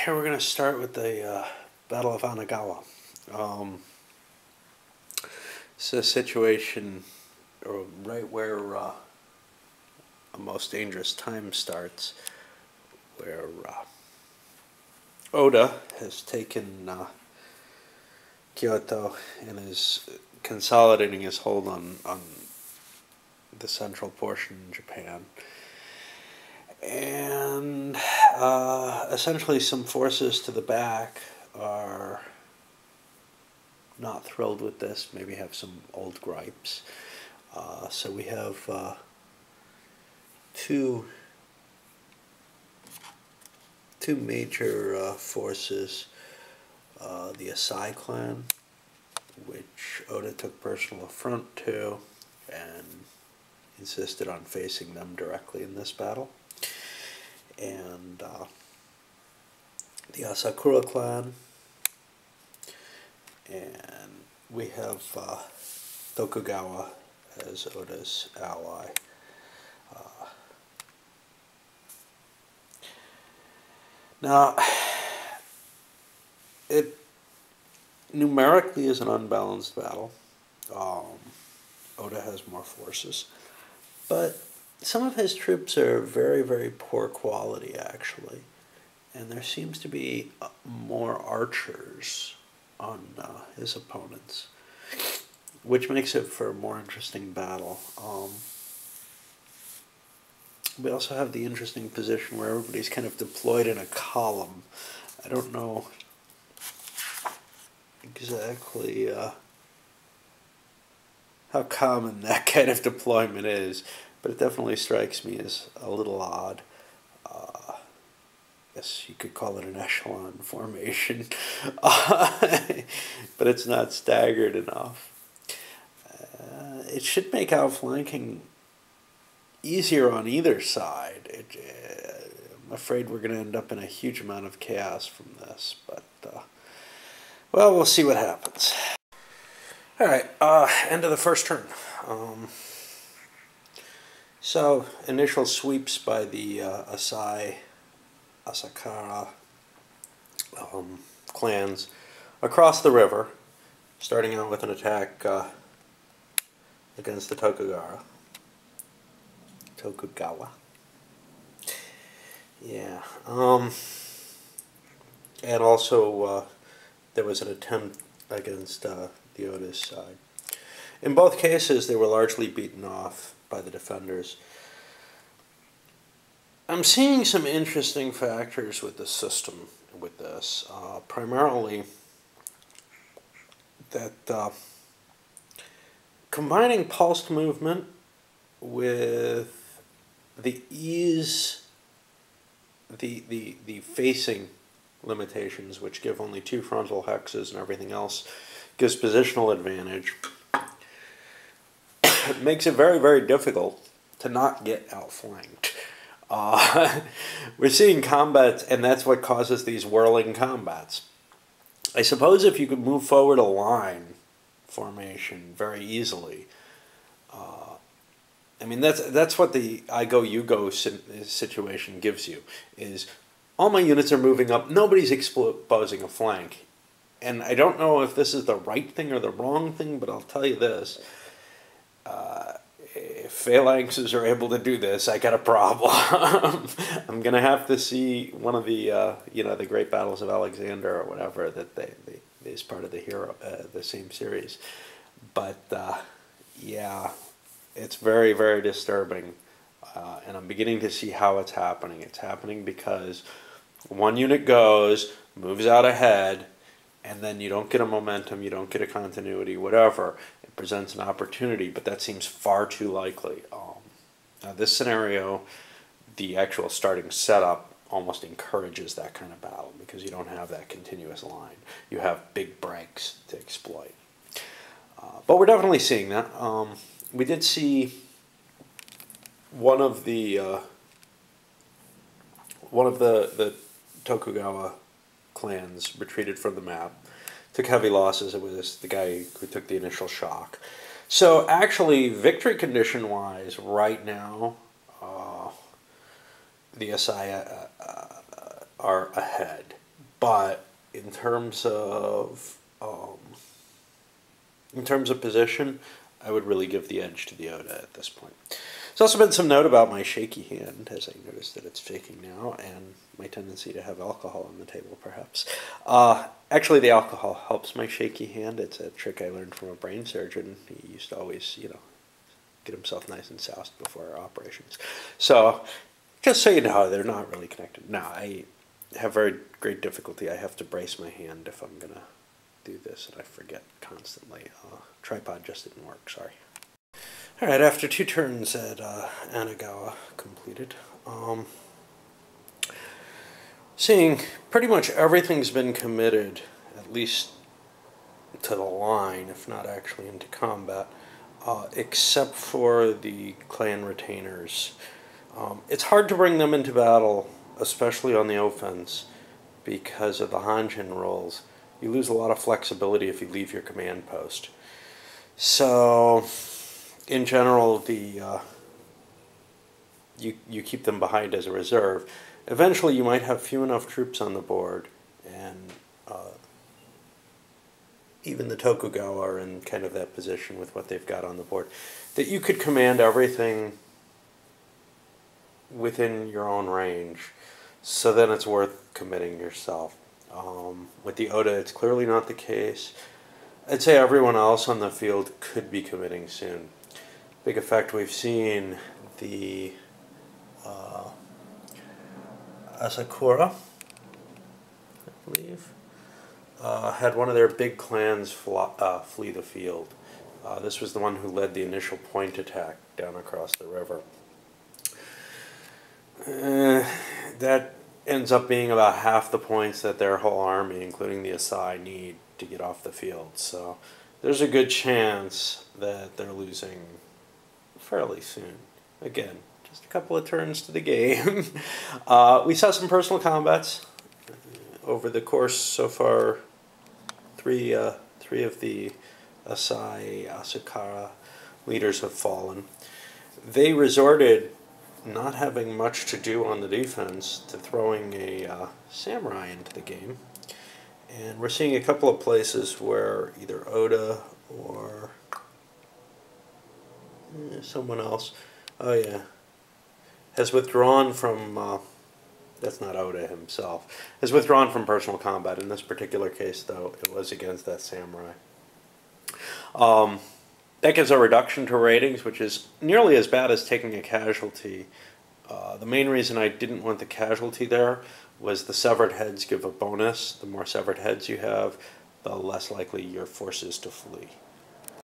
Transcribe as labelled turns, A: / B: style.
A: here we're going to start with the Battle of Anagawa. It's a situation right where a most dangerous time starts, where Oda has taken Kyoto and is consolidating his hold on the central portion in Japan. And essentially some forces to the back are not thrilled with this, maybe have some old gripes. So we have two major forces, the Asai clan, which Oda took personal affront to and insisted on facing them directly in this battle, and the Asakura clan, and we have Tokugawa as Oda's ally. Now, it numerically is an unbalanced battle. Oda has more forces, but some of his troops are very, very poor quality, actually. And there seems to be more archers on his opponents, which makes it for a more interesting battle. We also have the interesting position where everybody's kind of deployed in a column. I don't know exactly how common that kind of deployment is, but it definitely strikes me as a little odd. I guess you could call it an echelon formation, but it's not staggered enough. It should make outflanking easier on either side. I'm afraid we're going to end up in a huge amount of chaos from this, but well, we'll see what happens. All right, end of the first turn. So, initial sweeps by the Asai, Asakura clans across the river, starting out with an attack against the Tokugawa. Yeah. And also there was an attempt against the Oda's side. In both cases, they were largely beaten off by the defenders. I'm seeing some interesting factors with the system with this. Primarily that combining pulsed movement with the ease, the facing limitations, which give only 2 frontal hexes and everything else gives positional advantage, it makes it very, very difficult to not get outflanked. We're seeing combats, and that's what causes these whirling combats. I suppose if you could move forward a line formation very easily, I mean, that's what the I go, you go situation gives you, is all my units are moving up, nobody's exposing a flank. And I don't know if this is the right thing or the wrong thing, but I'll tell you this. If phalanxes are able to do this, I got a problem. I'm going to have to see one of the, the Great Battles of Alexander or whatever that they is part of the same series. But, yeah, it's very, very disturbing. And I'm beginning to see how it's happening. It's happening because one unit goes, moves out ahead, and then you don't get a momentum, you don't get a continuity, whatever. It presents an opportunity, but that seems far too likely. Now this scenario, the actual starting setup almost encourages that kind of battle because you don't have that continuous line. You have big breaks to exploit. But we're definitely seeing that. We did see one of the Tokugawa clans retreated from the map, took heavy losses. It was the guy who took the initial shock. So actually, victory condition-wise, right now, the Asai are ahead. But in terms of position, I would really give the edge to the Oda at this point. There's also been some note about my shaky hand, as I noticed that it's shaking now, and my tendency to have alcohol on the table, perhaps. Actually, the alcohol helps my shaky hand. It's a trick I learned from a brain surgeon. He used to always, get himself nice and soused before operations. So, just so you know, they're not really connected. Now, I have very great difficulty. I have to brace my hand if I'm going to do this, and I forget constantly. Tripod just didn't work, sorry. Alright, after 2 turns at Anagawa completed, seeing pretty much everything's been committed, at least to the line, if not actually into combat, except for the clan retainers. It's hard to bring them into battle, especially on the offense, because of the Hanjin rules. You lose a lot of flexibility if you leave your command post. So, in general, you keep them behind as a reserve. Eventually, you might have few enough troops on the board, and even the Tokugawa are in kind of that position with what they've got on the board, that you could command everything within your own range. So then it's worth committing yourself. With the Oda, it's clearly not the case. I'd say everyone else on the field could be committing soon. Big effect we've seen, the Asakura, I believe, had one of their big clans flee the field. This was the one who led the initial point attack down across the river. That ends up being about half the points that their whole army, including the Asai, need to get off the field. So there's a good chance that they're losing fairly soon. Again, just a couple of turns to the game. We saw some personal combats over the course so far. Three of the Asai Asakura leaders have fallen. They resorted, not having much to do on the defense, to throwing a samurai into the game. And we're seeing a couple of places where either Oda or someone else, has withdrawn from, that's not Oda himself, has withdrawn from personal combat. In this particular case, though, it was against that samurai. That gives a reduction to ratings, which is nearly as bad as taking a casualty. The main reason I didn't want the casualty there was the severed heads give a bonus. The more severed heads you have, the less likely your force is to flee.